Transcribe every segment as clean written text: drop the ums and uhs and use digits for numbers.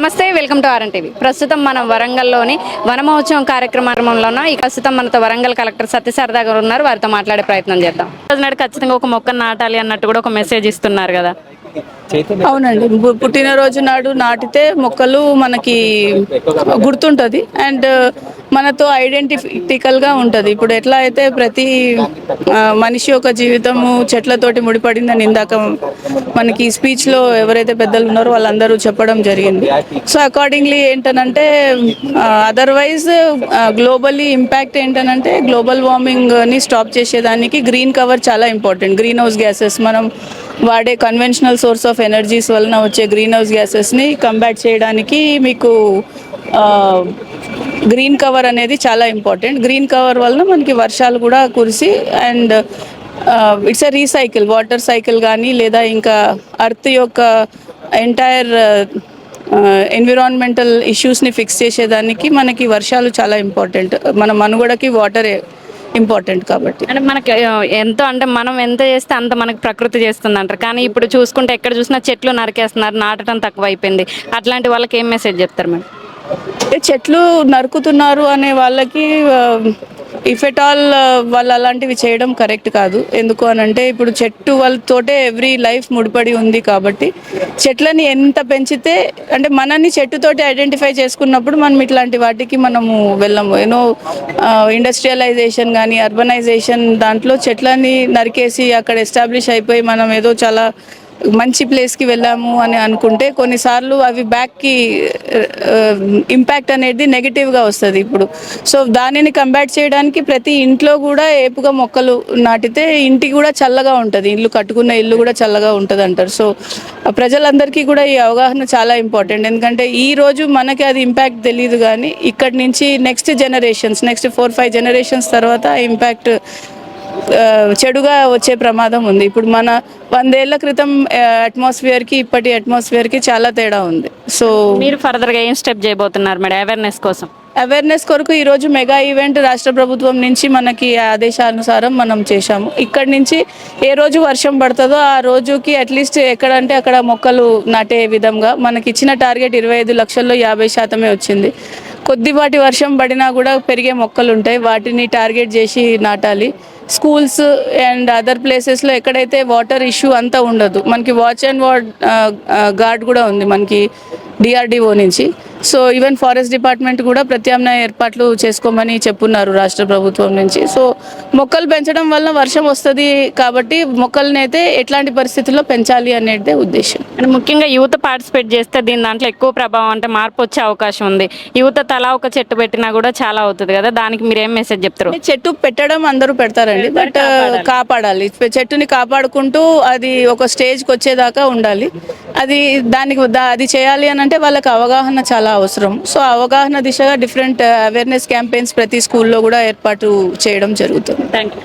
నమస్తే, welcome to RN TV. ప్రస్తుతం మనం వరంగల్లోని వనమహోత్సవం కార్యక్రమంలోన ఈ ప్రస్తుతం మనతో వరంగల్ కలెక్టర్ సత్యశారద గారు ఉన్నారు. వారితో మాట్లాడే ప్రయత్నం చేద్దాం. రోజు నాడు ఖచ్చితంగా ఒక మొక్కను నాటాలి అన్నట్టు కూడా ఒక మెసేజ్ ఇస్తున్నారు కదా. అవునండి, పుట్టినరోజు నాడు నాటితే మొక్కలు మనకి గుర్తుంటుంది అండ్ మనతో ఐడెంటిటికల్గా ఉంటుంది. ఇప్పుడు ఎట్లా అయితే ప్రతి మనిషి యొక్క జీవితము చెట్లతోటి ముడిపడిందని ఇందాక మనకి స్పీచ్లో ఎవరైతే పెద్దలు ఉన్నారో వాళ్ళందరూ చెప్పడం జరిగింది. సో అకార్డింగ్లీ ఏంటనంటే అదర్వైజ్ గ్లోబల్లీ ఇంపాక్ట్ ఏంటనంటే గ్లోబల్ వార్మింగ్ని స్టాప్ చేసేదానికి గ్రీన్ కవర్ చాలా ఇంపార్టెంట్. గ్రీన్ హౌస్ గ్యాసెస్ మనం వాడే కన్వెన్షనల్ సోర్స్ ఆఫ్ ఎనర్జీస్ వలన వచ్చే గ్రీన్ హౌస్ గ్యాసెస్ని కంబాట్ చేయడానికి మీకు గ్రీన్ కవర్ అనేది చాలా ఇంపార్టెంట్. గ్రీన్ కవర్ వలన మనకి వర్షాలు కూడా కురిసి and it's a recycle water cycle కానీ లేదా ఇంకా అర్త్ యొక్క ఎంటైర్ ఎన్విరాన్మెంటల్ ఇష్యూస్ని ఫిక్స్ చేసేదానికి మనకి వర్షాలు చాలా ఇంపార్టెంట్. మన మనుగడకి వాటరే ఇంపార్టెంట్ కాబట్టి. అంటే మనకి ఎంతో అంటే మనం ఎంత చేస్తే అంత మనకి ప్రకృతి చేస్తుంది అంటారు. కానీ ఇప్పుడు చూసుకుంటే ఎక్కడ చూసినా చెట్లు నరికేస్తున్నారు, నాటడం తక్కువ అయిపోయింది. అట్లాంటి వాళ్ళకి ఏం మెసేజ్ చెప్తారు మేడం? చెట్లు నరుకుతున్నారు అనే వాళ్ళకి ఇఫ్ ఎట్ ఆల్ వాళ్ళు అలాంటివి చేయడం కరెక్ట్ కాదు. ఎందుకు అనంటే ఇప్పుడు చెట్టు వాళ్ళతోటే ఎవ్రీ లైఫ్ ముడిపడి ఉంది కాబట్టి చెట్లని ఎంత పెంచితే అంటే మనల్ని చెట్టుతోటి ఐడెంటిఫై చేసుకున్నప్పుడు మనం ఇట్లాంటి వాటికి మనము వెళ్ళము. ఇండస్ట్రియలైజేషన్ కానీ అర్బనైజేషన్ దాంట్లో చెట్లని నరికేసి అక్కడ ఎస్టాబ్లిష్ అయిపోయి మనం ఏదో చాలా మంచి ప్లేస్కి వెళ్ళాము అని అనుకుంటే కొన్నిసార్లు అవి బ్యాక్కి ఇంపాక్ట్ అనేది నెగిటివ్గా వస్తుంది. ఇప్పుడు సో దానిని కంబాట్ చేయడానికి ప్రతి ఇంట్లో కూడా ఏపుగా మొక్కలు నాటితే ఇంటికి కూడా చల్లగా ఉంటుంది, ఇల్లు కట్టుకున్న ఇల్లు కూడా చల్లగా ఉంటుంది అంటారు. సో ప్రజలందరికీ కూడా ఈ అవగాహన చాలా ఇంపార్టెంట్. ఎందుకంటే ఈ రోజు మనకి అది ఇంపాక్ట్ తెలియదు కానీ ఇక్కడి నుంచి నెక్స్ట్ 4-5 జనరేషన్స్ తర్వాత ఇంపాక్ట్ చెడుగా వచ్చే ప్రమాదం ఉంది. ఇప్పుడు మన 100 ఏళ్ల క్రితం అట్మాస్ఫియర్కి ఇప్పటి అట్మాస్ఫియర్కి చాలా తేడా ఉంది. సో మీరు ఫర్దర్గా ఏం స్టెప్ చేయబోతున్నారు మేడం అవేర్నెస్ కోసం? అవేర్నెస్ కొరకు ఈరోజు మెగా ఈవెంట్ రాష్ట్ర ప్రభుత్వం నుంచి మనకి ఆదేశానుసారం మనం చేశాము. ఇక్కడి నుంచి ఏ రోజు వర్షం పడుతుందో ఆ రోజుకి అట్లీస్ట్ ఎక్కడంటే అక్కడ మొక్కలు నాటే విధంగా మనకి ఇచ్చిన టార్గెట్ 25 లక్షల్లో 50% వచ్చింది. కొద్దిపాటి వర్షం పడినా కూడా పెరిగే మొక్కలు ఉంటాయి, వాటిని టార్గెట్ చేసి నాటాలి. స్కూల్స్ అండ్ అదర్ ప్లేసెస్లో ఎక్కడైతే వాటర్ ఇష్యూ అంతా ఉండదు, మనకి వాచ్ అండ్ గార్డ్ కూడా ఉంది మనకి డిఆర్డిఓ నుంచి. సో ఈవెన్ ఫారెస్ట్ డిపార్ట్మెంట్ కూడా ప్రత్యామ్నాయ ఏర్పాట్లు చేసుకోమని చెప్పున్నారు రాష్ట్ర ప్రభుత్వం నుంచి. సో మొక్కలు పెంచడం వల్ల వర్షం వస్తుంది కాబట్టి మొక్కల్ని అయితే ఎట్లాంటి పరిస్థితుల్లో పెంచాలి అనేది ఉద్దేశం. అంటే ముఖ్యంగా యువత పార్టిసిపేట్ చేస్తే దీని దాంట్లో ఎక్కువ ప్రభావం అంటే మార్పు వచ్చే అవకాశం ఉంది. యువత తలా ఒక చెట్టు పెట్టినా కూడా చాలా అవుతుంది కదా, దానికి మీరు ఏం మెసేజ్ చెప్తారు? చెట్టు పెట్టడం అందరూ పెడతారండి, బట్ కాపాడాలి. చెట్టుని కాపాడుకుంటూ అది ఒక స్టేజ్కి వచ్చేదాకా ఉండాలి. అది చేయాలి అని అంటే వాళ్ళకి అవగాహన చాలా అవసరం. సో అవగాహన దిశగా డిఫరెంట్ అవేర్నెస్ క్యాంపెయిన్స్ ప్రతి స్కూల్లో కూడా ఏర్పాటు చేయడం జరుగుతుంది. Thank you.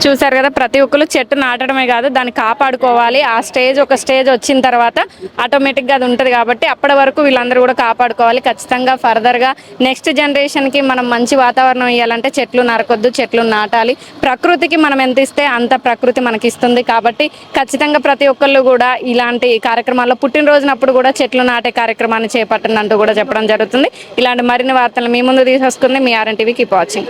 చూసారు కదా, ప్రతి ఒక్కరు చెట్టు నాటడమే కాదు దాన్ని కాపాడుకోవాలి. ఆ ఒక స్టేజ్ వచ్చిన తర్వాత ఆటోమేటిక్గా అది ఉంటుంది కాబట్టి అప్పటి వరకు వీళ్ళందరూ కూడా కాపాడుకోవాలి. ఖచ్చితంగా ఫర్దర్గా నెక్స్ట్ జనరేషన్కి మనం మంచి వాతావరణం ఇవ్వాలంటే చెట్లు నరకొద్దు, చెట్లు నాటాలి. ప్రకృతికి మనం ఎంత ఇస్తే అంత ప్రకృతి మనకి ఇస్తుంది కాబట్టి ఖచ్చితంగా ప్రతి ఒక్కళ్ళు కూడా ఇలాంటి కార్యక్రమాల్లో పుట్టినరోజునప్పుడు కూడా చెట్లు నాటే కార్యక్రమాన్ని చేపట్టనంటూ కూడా చెప్పడం జరుగుతుంది. ఇలాంటి మరిన్ని వార్తలు మీ ముందు తీసుకొస్తుంది మీ ఆర్ఎన్ టీవీ. Keep watching.